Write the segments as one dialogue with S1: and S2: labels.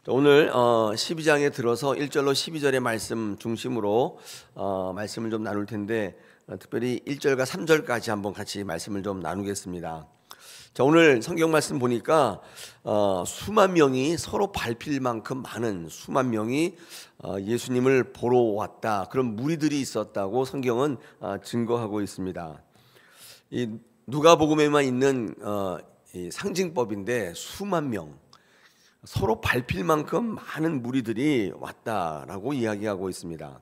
S1: 오늘 12장에 들어서 1절로 12절의 말씀 중심으로 말씀을 좀 나눌 텐데, 특별히 1절과 3절까지 한번 같이 말씀을 좀 나누겠습니다. 자, 오늘 성경 말씀 보니까 수만 명이 서로 밟힐 만큼 많은 수만 명이 예수님을 보러 왔다, 그런 무리들이 있었다고 성경은 증거하고 있습니다. 이 누가복음에만 있는 이 상징법인데, 수만 명, 서로 밟힐 만큼 많은 무리들이 왔다라고 이야기하고 있습니다.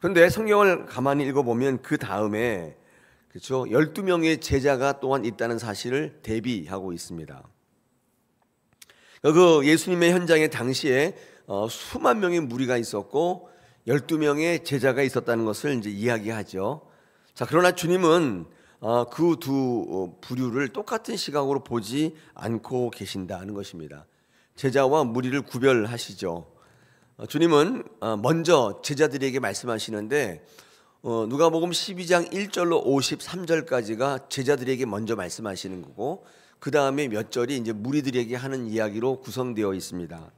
S1: 그런데 성경을 가만히 읽어보면 그 다음에, 그렇죠, 12명의 제자가 또한 있다는 사실을 대비하고 있습니다. 그 예수님의 현장에 당시에 수만 명의 무리가 있었고 12명의 제자가 있었다는 것을 이제 이야기하죠. 자, 그러나 주님은 그 두 부류를 똑같은 시각으로 보지 않고 계신다는 것입니다. 제자와 무리를 구별하시죠. 주님은 먼저 제자들에게 말씀하시는데, 누가복음 12장 1절로 53절까지가 제자들에게 먼저 말씀하시는 거고, 그 다음에 몇 절이 이제 무리들에게 하는 이야기로 구성되어 있습니다.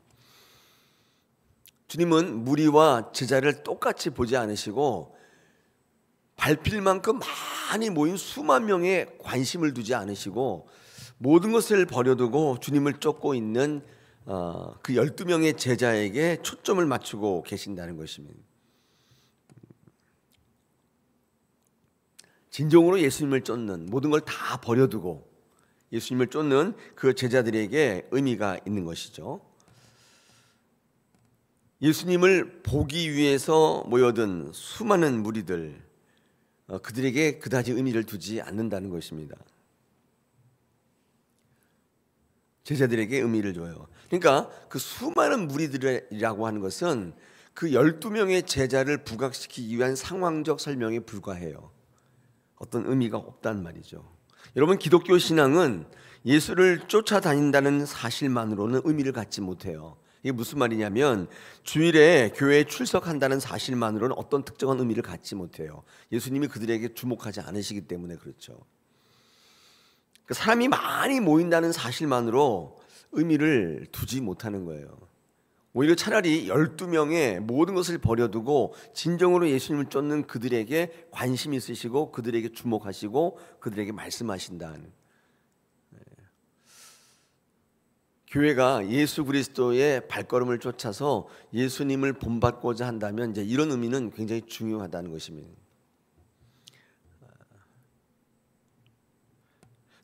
S1: 주님은 무리와 제자를 똑같이 보지 않으시고, 밟힐 만큼 많이 모인 수만 명에 관심을 두지 않으시고, 모든 것을 버려두고 주님을 쫓고 있는 그 12명의 제자에게 초점을 맞추고 계신다는 것입니다. 진정으로 예수님을 쫓는, 모든 걸 다 버려두고 예수님을 쫓는 그 제자들에게 의미가 있는 것이죠. 예수님을 보기 위해서 모여든 수많은 무리들, 그들에게 그다지 의미를 두지 않는다는 것입니다. 제자들에게 의미를 줘요. 그러니까 그 수많은 무리들이라고 하는 것은 그 12명의 제자를 부각시키기 위한 상황적 설명에 불과해요. 어떤 의미가 없단 말이죠. 여러분, 기독교 신앙은 예수를 쫓아다닌다는 사실만으로는 의미를 갖지 못해요. 이게 무슨 말이냐면, 주일에 교회에 출석한다는 사실만으로는 어떤 특정한 의미를 갖지 못해요. 예수님이 그들에게 주목하지 않으시기 때문에 그렇죠. 사람이 많이 모인다는 사실만으로 의미를 두지 못하는 거예요. 오히려 차라리 12명의 모든 것을 버려두고 진정으로 예수님을 쫓는 그들에게 관심 있으시고, 그들에게 주목하시고, 그들에게 말씀하신다는. 교회가 예수 그리스도의 발걸음을 쫓아서 예수님을 본받고자 한다면, 이제 이런 의미는 굉장히 중요하다는 것입니다.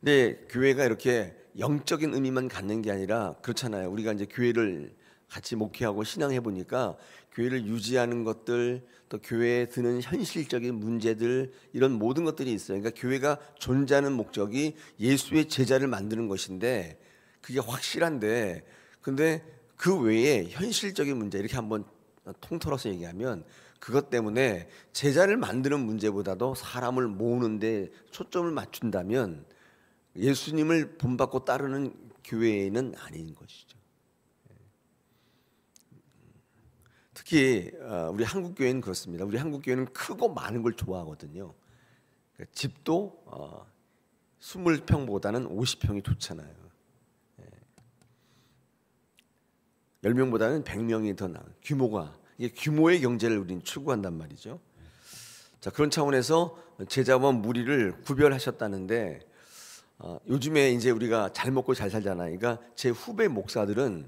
S1: 근데 교회가 이렇게 영적인 의미만 갖는 게 아니라, 그렇잖아요. 우리가 이제 교회를 같이 목회하고 신앙해 보니까 교회를 유지하는 것들, 또 교회에 드는 현실적인 문제들, 이런 모든 것들이 있어요. 그러니까 교회가 존재하는 목적이 예수의 제자를 만드는 것인데, 그게 확실한데, 근데 그 외에 현실적인 문제, 이렇게 한번 통틀어서 얘기하면, 그것 때문에 제자를 만드는 문제보다도 사람을 모으는 데 초점을 맞춘다면 예수님을 본받고 따르는 교회는 아닌 것이죠. 특히 우리 한국 교회는 그렇습니다. 우리 한국 교회는 크고 많은 걸 좋아하거든요. 집도 20평보다는 50평이 좋잖아요. 10명보다는 100명이 더 나아요. 이게 규모의 경제를 우리는 추구한단 말이죠. 자, 그런 차원에서 제자와 무리를 구별하셨다는데, 요즘에 이제 우리가 잘 먹고 잘 살잖아요. 그러니까 제 후배 목사들은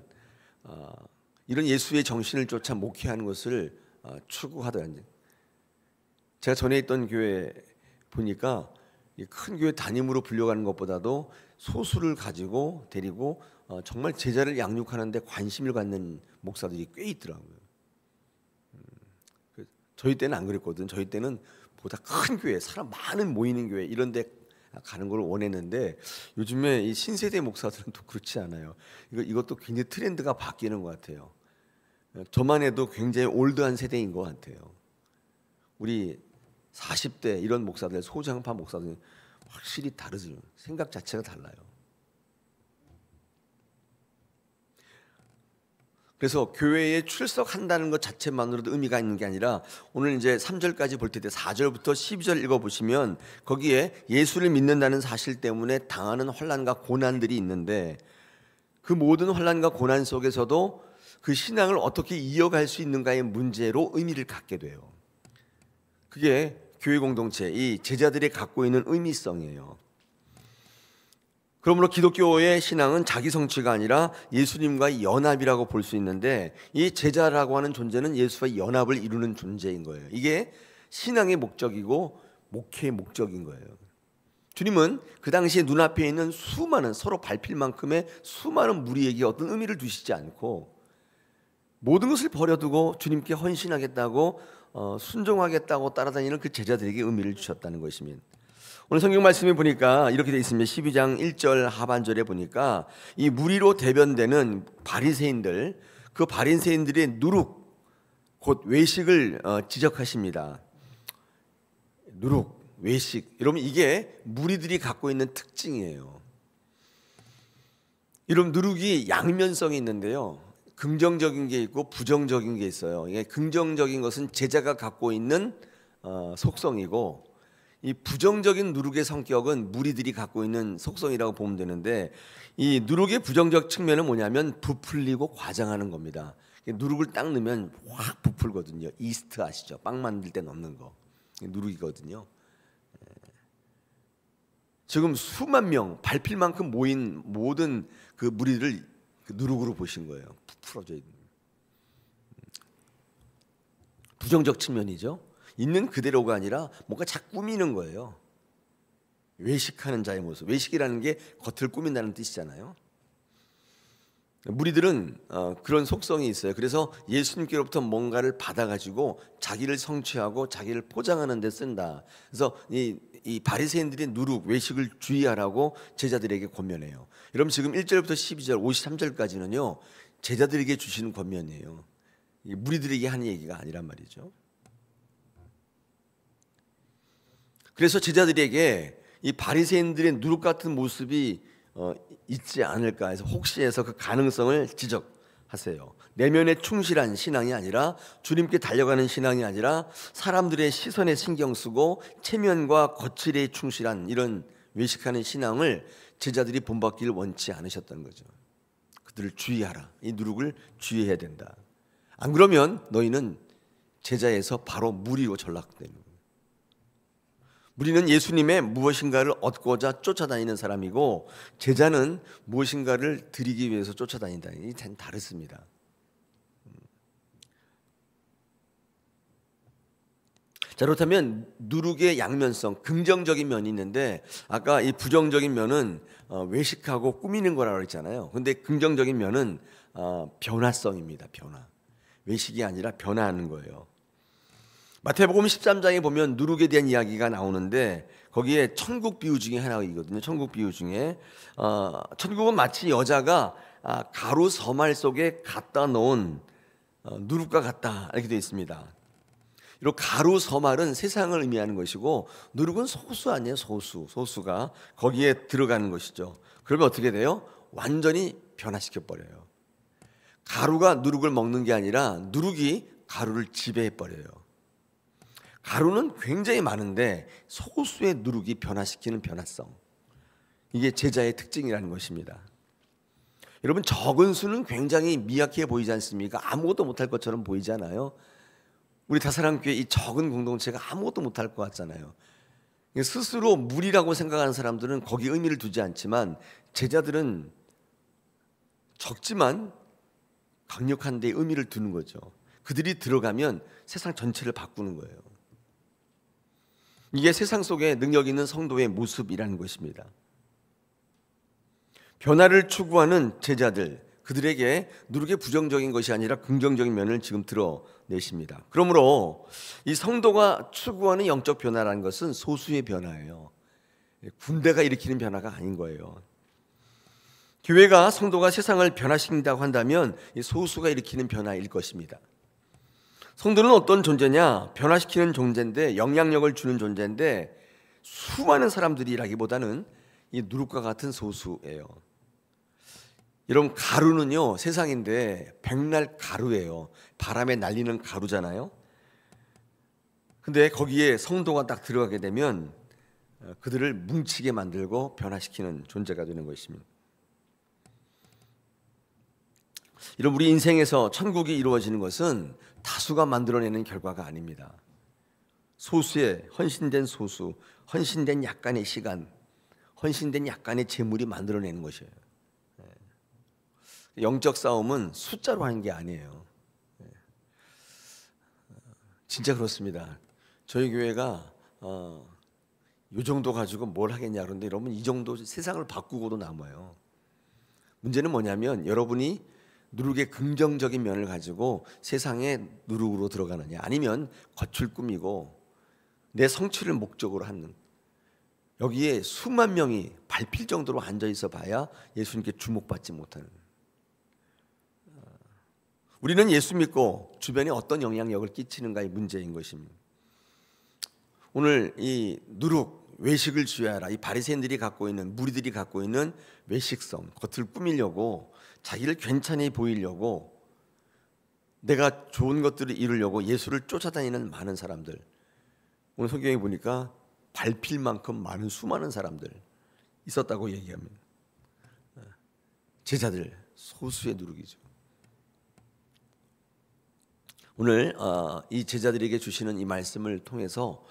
S1: 이런 예수의 정신을 쫓아 목회하는 것을 추구하더라고요. 제가 전에 있던 교회 보니까 큰 교회 담임으로 불려가는 것보다도 소수를 가지고 데리고 정말 제자를 양육하는 데 관심을 갖는 목사들이 꽤 있더라고요. 저희 때는 안 그랬거든. 저희 때는 보다 큰 교회, 사람 많은 모이는 교회, 이런 데 가는 걸 원했는데, 요즘에 이 신세대 목사들은 또 그렇지 않아요. 이것도 굉장히 트렌드가 바뀌는 것 같아요. 저만 해도 굉장히 올드한 세대인 것 같아요. 우리 40대 이런 목사들, 소장파 목사들은 확실히 다르죠. 생각 자체가 달라요. 그래서 교회에 출석한다는 것 자체만으로도 의미가 있는 게 아니라, 오늘 이제 3절까지 볼 텐데 4절부터 12절 읽어보시면 거기에 예수를 믿는다는 사실 때문에 당하는 환난과 고난들이 있는데, 그 모든 환난과 고난 속에서도 그 신앙을 어떻게 이어갈 수 있는가의 문제로 의미를 갖게 돼요. 그게 교회 공동체, 이 제자들이 갖고 있는 의미성이에요. 그러므로 기독교의 신앙은 자기 성취가 아니라 예수님과의 연합이라고 볼 수 있는데, 이 제자라고 하는 존재는 예수와 연합을 이루는 존재인 거예요. 이게 신앙의 목적이고 목회의 목적인 거예요. 주님은 그 당시에 눈앞에 있는 수많은, 서로 밟힐 만큼의 수많은 무리에게 어떤 의미를 두시지 않고 모든 것을 버려두고 주님께 헌신하겠다고 순종하겠다고 따라다니는 그 제자들에게 의미를 주셨다는 것입니다. 오늘 성경 말씀에 보니까 이렇게 되어 있습니다. 12장 1절 하반절에 보니까 이 무리로 대변되는 바리새인들, 그 바리새인들의 누룩, 곧 외식을 지적하십니다. 누룩, 외식, 여러분 이게 무리들이 갖고 있는 특징이에요. 이런 누룩이 양면성이 있는데요, 긍정적인 게 있고 부정적인 게 있어요. 이게 긍정적인 것은 제자가 갖고 있는 속성이고, 이 부정적인 누룩의 성격은 무리들이 갖고 있는 속성이라고 보면 되는데, 이 누룩의 부정적 측면은 뭐냐면 부풀리고 과장하는 겁니다. 누룩을 딱 넣으면 확 부풀거든요. 이스트 아시죠? 빵 만들 때 넣는 거, 누룩이거든요. 지금 수만 명, 밟힐 만큼 모인 모든 그 무리를 그 누룩으로 보신 거예요. 부풀어져 있는. 부정적 측면이죠. 있는 그대로가 아니라 뭔가 자꾸 꾸미는 거예요. 외식하는 자의 모습. 외식이라는 게 겉을 꾸민다는 뜻이잖아요. 무리들은 그런 속성이 있어요. 그래서 예수님께로부터 뭔가를 받아가지고 자기를 성취하고 자기를 포장하는 데 쓴다. 그래서 이 바리새인들의 누룩, 외식을 주의하라고 제자들에게 권면해요. 여러분 지금 1절부터 12절, 53절까지는요 제자들에게 주시는 권면이에요. 무리들에게 하는 얘기가 아니란 말이죠. 그래서 제자들에게 이 바리새인들의 누룩 같은 모습이 있지 않을까 해서 혹시 해서 그 가능성을 지적하세요. 내면에 충실한 신앙이 아니라, 주님께 달려가는 신앙이 아니라 사람들의 시선에 신경 쓰고 체면과 거칠에 충실한 이런 외식하는 신앙을 제자들이 본받기를 원치 않으셨다는 거죠. 그들을 주의하라. 이 누룩을 주의해야 된다. 안 그러면 너희는 제자에서 바로 무리로 전락되는 거예요. 무리는 예수님의 무엇인가를 얻고자 쫓아다니는 사람이고, 제자는 무엇인가를 드리기 위해서 쫓아다닌다. 이 다르습니다. 자, 그렇다면 누룩의 양면성, 긍정적인 면이 있는데, 아까 이 부정적인 면은 외식하고 꾸미는 거라고 했잖아요. 근데 긍정적인 면은 변화성입니다. 변화. 외식이 아니라 변화하는 거예요. 마태복음 13장에 보면 누룩에 대한 이야기가 나오는데, 거기에 천국 비유 중에 하나이거든요. 천국 비유 중에 천국은 마치 여자가 가루 서말 속에 갖다 놓은 누룩과 같다, 이렇게 되어 있습니다. 이런 가루 서말은 세상을 의미하는 것이고, 누룩은 소수 아니에요. 소수가 거기에 들어가는 것이죠. 그러면 어떻게 돼요? 완전히 변화시켜 버려요. 가루가 누룩을 먹는 게 아니라 누룩이 가루를 지배해 버려요. 가루는 굉장히 많은데 소수의 누룩이 변화시키는 변화성, 이게 제자의 특징이라는 것입니다. 여러분 적은 수는 굉장히 미약해 보이지 않습니까? 아무것도 못할 것처럼 보이잖아요. 우리 다사랑교회 이 적은 공동체가 아무것도 못할 것 같잖아요. 스스로 무리라고 생각하는 사람들은 거기에 의미를 두지 않지만, 제자들은 적지만 강력한 데 의미를 두는 거죠. 그들이 들어가면 세상 전체를 바꾸는 거예요. 이게 세상 속에 능력 있는 성도의 모습이라는 것입니다. 변화를 추구하는 제자들, 그들에게 누룩의 부정적인 것이 아니라 긍정적인 면을 지금 드러내십니다. 그러므로 이 성도가 추구하는 영적 변화라는 것은 소수의 변화예요. 군대가 일으키는 변화가 아닌 거예요. 교회가, 성도가 세상을 변화시킨다고 한다면 이 소수가 일으키는 변화일 것입니다. 성도는 어떤 존재냐? 변화시키는 존재인데, 영향력을 주는 존재인데, 수많은 사람들이라기보다는 이 누룩과 같은 소수예요. 여러분 가루는요 세상인데 백날 가루예요. 바람에 날리는 가루잖아요. 근데 거기에 성도가 딱 들어가게 되면 그들을 뭉치게 만들고 변화시키는 존재가 되는 것입니다. 이런 우리 인생에서 천국이 이루어지는 것은 다수가 만들어내는 결과가 아닙니다. 소수의 헌신된 소수, 헌신된 약간의 시간, 헌신된 약간의 재물이 만들어내는 것이에요. 영적 싸움은 숫자로 하는 게 아니에요. 진짜 그렇습니다. 저희 교회가 이 정도 가지고 뭘 하겠냐 그런데 여러분 이 정도 세상을 바꾸고도 남아요. 문제는 뭐냐면 여러분이 누룩의 긍정적인 면을 가지고 세상에 누룩으로 들어가느냐 아니면 겉을 꾸미고 내 성취를 목적으로 하는 여기에 수만 명이 밟힐 정도로 앉아있어 봐야 예수님께 주목받지 못하는 우리는 예수 믿고 주변에 어떤 영향력을 끼치는가의 문제인 것입니다. 오늘 이 누룩, 외식을 주의하라 이 바리새인들이 갖고 있는 무리들이 갖고 있는 외식성 겉을 꾸미려고 자기를 괜찮이 보이려고 내가 좋은 것들을 이루려고 예수를 쫓아다니는 많은 사람들 오늘 성경에 보니까 밟힐 만큼 많은 수많은 사람들 있었다고 얘기합니다. 제자들 소수의 누룩이죠. 오늘 이 제자들에게 주시는 이 말씀을 통해서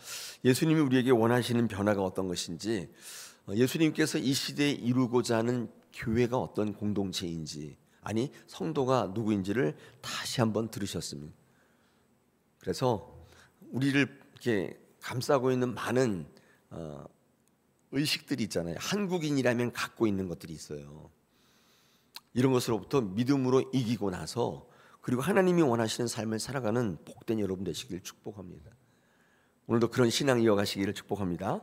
S1: 예수님이 우리에게 원하시는 변화가 어떤 것인지 예수님께서 이 시대에 이루고자 하는 교회가 어떤 공동체인지 아니 성도가 누구인지를 다시 한번 들으셨습니다. 그래서 우리를 이렇게 감싸고 있는 많은 의식들이 있잖아요. 한국인이라면 갖고 있는 것들이 있어요. 이런 것으로부터 믿음으로 이기고 나서 그리고 하나님이 원하시는 삶을 살아가는 복된 여러분 되시길 축복합니다. 오늘도 그런 신앙 이어가시기를 축복합니다.